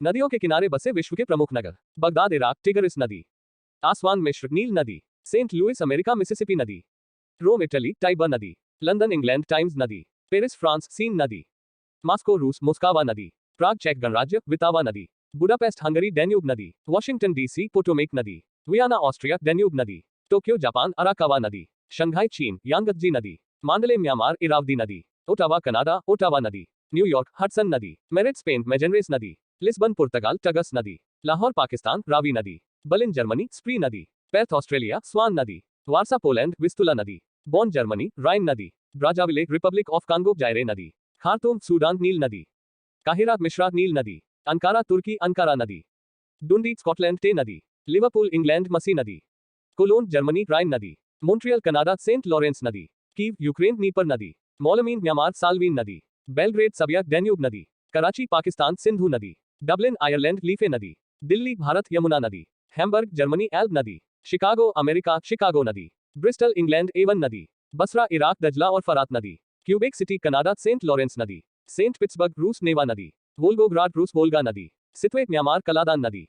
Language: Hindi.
नदियों के किनारे बसे विश्व के प्रमुख नगर। बगदाद इराक टिग्रिस नदी। आसवान मिस्र नील नदी। सेंट लुइस अमेरिका मिसिसिपी नदी। रोम इटली टाइबर नदी। लंदन इंग्लैंड टाइम्स नदी। पेरिस फ्रांस सीन नदी। मॉस्को रूस मोस्कावा नदी। प्राग चेक गणराज्य वितावा नदी। बुडापेस्ट हंगरी डैन्यूब नदी। वॉशिंगटन डीसी पोटोमेक नदी। वियना ऑस्ट्रिया डैन्यूब नदी। टोक्यो जापान अराकावा नदी। शंघाई चीन यांगत्जी नदी। मांडले म्यांमार इरावदी नदी। ओटावा कनाडा ओटावा नदी। न्यूयॉर्क हडसन नदी। मेरिट स्पेन मेजेनरेस नदी। लिस्बन पुर्तगाल टगस नदी। लाहौर पाकिस्तान रावी नदी। बर्लिन जर्मनी स्प्री नदी। पेर्थ ऑस्ट्रेलिया स्वान नदी। वार्सा पोलैंड विस्तुला नदी। बॉन जर्मनी राइन नदी। ब्राजाविले रिपब्लिक ऑफ कांगो जायरे नदी। खार्तूम सूडान नील नदी। काहिरा मिश्रा नील नदी। अंकारा तुर्की अंकारा नदी। डुंडी स्कॉटलैंड टे नदी। लिवरपूल इंग्लैंड मसी नदी। कोलोन जर्मनी राइन नदी। मॉन्ट्रियल कनाडा सेंट लॉरेंस नदी। कीव यूक्रेन नीपर नदी। मोलमीन म्यांमार साल्वीन नदी। बेलग्रेड सबिया डैन्यूब नदी। कराची पाकिस्तान सिंधु नदी। डबलिन आयरलैंड लीफे नदी। दिल्ली भारत यमुना नदी। हैम्बर्ग जर्मनी एल्ब नदी। शिकागो अमेरिका शिकागो नदी। ब्रिस्टल इंग्लैंड एवन नदी। बसरा इराक दजला और फरात नदी। Quebec city Canada Saint Lawrence नदी। सेंट पिट्सबर्ग रूस नेवा नदी। वोल्गोग्राड रूस वोल्गा नदी। सित्वे म्यांमार कलादान नदी।